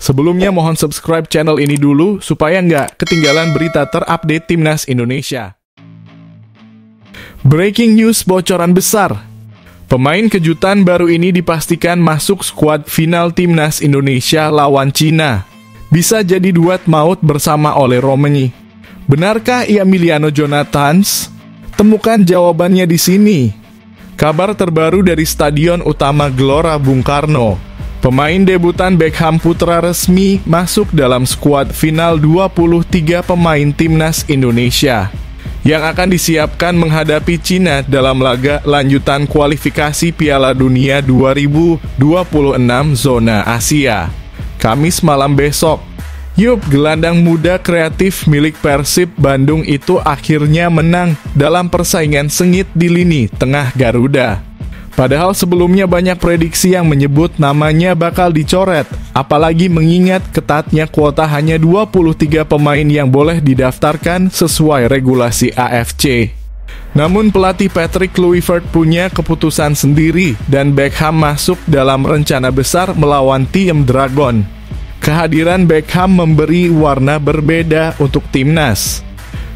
Sebelumnya mohon subscribe channel ini dulu supaya nggak ketinggalan berita terupdate Timnas Indonesia. Breaking news bocoran besar. Pemain kejutan baru ini dipastikan masuk skuad final Timnas Indonesia lawan Cina. Bisa jadi duet maut bersama Ole Romeni. Benarkah ia Emiliano Jonathans? Temukan jawabannya di sini. Kabar terbaru dari Stadion Utama Gelora Bung Karno. Pemain debutan Beckham Putra resmi masuk dalam skuad final 23 pemain Timnas Indonesia yang akan disiapkan menghadapi Cina dalam laga lanjutan kualifikasi Piala Dunia 2026 zona Asia. Kamis malam besok. Yup, gelandang muda kreatif milik Persib Bandung itu akhirnya menang dalam persaingan sengit di lini tengah Garuda. Padahal sebelumnya banyak prediksi yang menyebut namanya bakal dicoret, apalagi mengingat ketatnya kuota hanya 23 pemain yang boleh didaftarkan sesuai regulasi AFC. Namun pelatih Patrick Kluivert punya keputusan sendiri dan Beckham masuk dalam rencana besar melawan tim Dragon. Kehadiran Beckham memberi warna berbeda untuk timnas.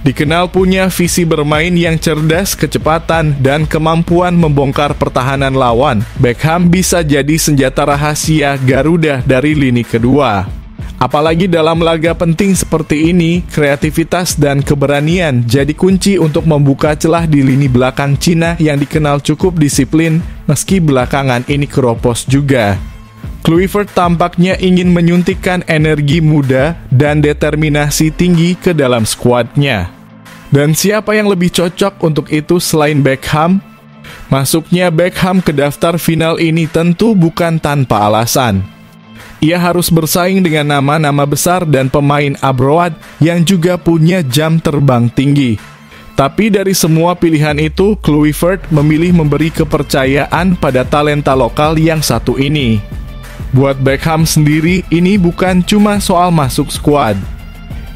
Dikenal punya visi bermain yang cerdas, kecepatan, dan kemampuan membongkar pertahanan lawan. Beckham bisa jadi senjata rahasia Garuda dari lini kedua. Apalagi dalam laga penting seperti ini, kreativitas dan keberanian jadi kunci untuk membuka celah di lini belakang Cina yang dikenal cukup disiplin, meski belakangan ini keropos juga. Kluivert tampaknya ingin menyuntikkan energi muda dan determinasi tinggi ke dalam skuadnya. Dan siapa yang lebih cocok untuk itu selain Beckham? Masuknya Beckham ke daftar final ini tentu bukan tanpa alasan. Ia harus bersaing dengan nama-nama besar dan pemain abroad yang juga punya jam terbang tinggi. Tapi dari semua pilihan itu, Kluivert memilih memberi kepercayaan pada talenta lokal yang satu ini. Buat Beckham sendiri, ini bukan cuma soal masuk skuad.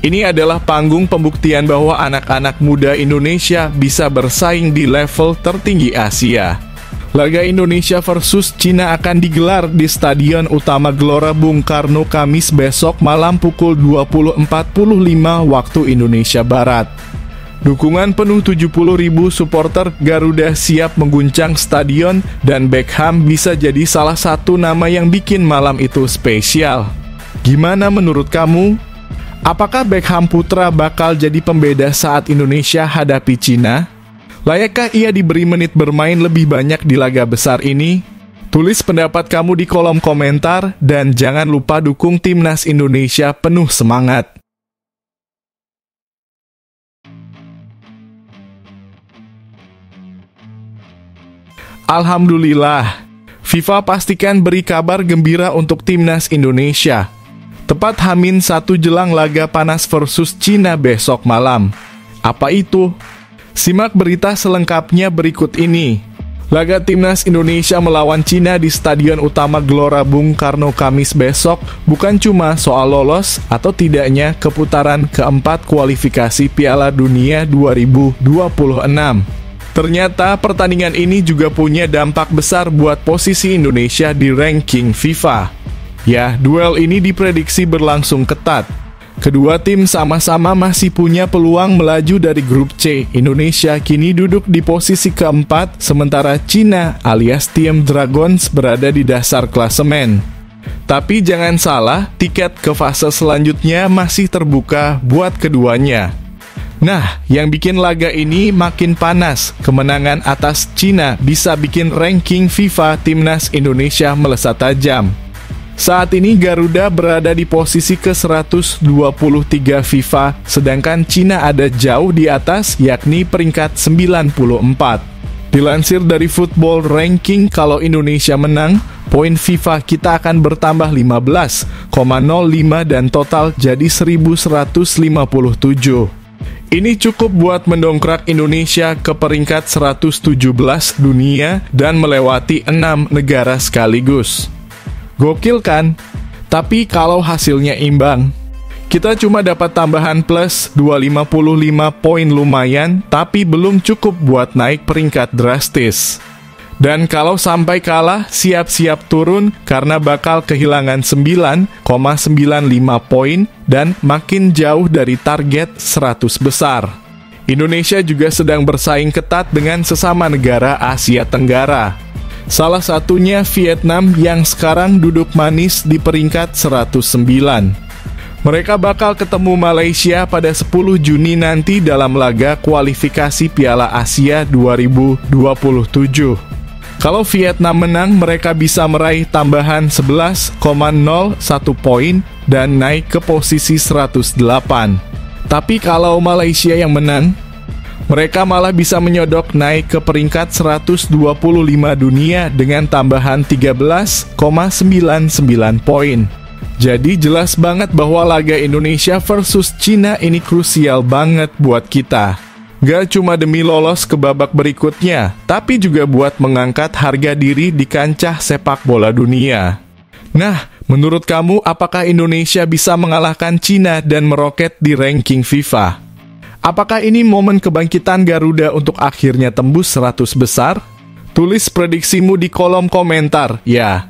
Ini adalah panggung pembuktian bahwa anak-anak muda Indonesia bisa bersaing di level tertinggi Asia. Laga Indonesia versus Cina akan digelar di Stadion Utama Gelora Bung Karno Kamis besok malam pukul 20.45 waktu Indonesia Barat. Dukungan penuh 70.000 supporter Garuda siap mengguncang stadion dan Beckham bisa jadi salah satu nama yang bikin malam itu spesial. Gimana menurut kamu? Apakah Beckham Putra bakal jadi pembeda saat Indonesia hadapi Cina? Layakkah ia diberi menit bermain lebih banyak di laga besar ini? Tulis pendapat kamu di kolom komentar dan jangan lupa dukung Timnas Indonesia penuh semangat. Alhamdulillah, FIFA pastikan beri kabar gembira untuk Timnas Indonesia. Tepat H-1 jelang laga panas versus Cina besok malam. Apa itu? Simak berita selengkapnya berikut ini. Laga Timnas Indonesia melawan Cina di Stadion Utama Gelora Bung Karno Kamis besok bukan cuma soal lolos atau tidaknya ke putaran keempat kualifikasi Piala Dunia 2026. Ternyata pertandingan ini juga punya dampak besar buat posisi Indonesia di ranking FIFA. Ya, duel ini diprediksi berlangsung ketat. Kedua tim sama-sama masih punya peluang melaju dari grup C. Indonesia kini duduk di posisi keempat, sementara Cina alias tim Dragons berada di dasar klasemen. Tapi jangan salah, tiket ke fase selanjutnya masih terbuka buat keduanya. Nah, yang bikin laga ini makin panas, kemenangan atas Cina bisa bikin ranking FIFA Timnas Indonesia melesat tajam. Saat ini Garuda berada di posisi ke-123 FIFA, sedangkan Cina ada jauh di atas, yakni peringkat 94. Dilansir dari Football Ranking, kalau Indonesia menang, poin FIFA kita akan bertambah 15,05 dan total jadi 1157. Ini cukup buat mendongkrak Indonesia ke peringkat 117 dunia dan melewati 6 negara sekaligus. Gokil kan? Tapi kalau hasilnya imbang, kita cuma dapat tambahan plus 255 poin lumayan, tapi belum cukup buat naik peringkat drastis. Dan kalau sampai kalah, siap-siap turun karena bakal kehilangan 9,95 poin dan makin jauh dari target 100 besar. Indonesia juga sedang bersaing ketat dengan sesama negara Asia Tenggara. Salah satunya Vietnam yang sekarang duduk manis di peringkat 109. Mereka bakal ketemu Malaysia pada 10 Juni nanti dalam laga kualifikasi Piala Asia 2027. Kalau Vietnam menang, mereka bisa meraih tambahan 11,01 poin dan naik ke posisi 108. Tapi kalau Malaysia yang menang, mereka malah bisa menyodok naik ke peringkat 125 dunia dengan tambahan 13,99 poin. Jadi jelas banget bahwa laga Indonesia versus Cina ini krusial banget buat kita. Gak cuma demi lolos ke babak berikutnya, tapi juga buat mengangkat harga diri di kancah sepak bola dunia. Nah, menurut kamu apakah Indonesia bisa mengalahkan Cina dan meroket di ranking FIFA? Apakah ini momen kebangkitan Garuda untuk akhirnya tembus 100 besar? Tulis prediksimu di kolom komentar, ya.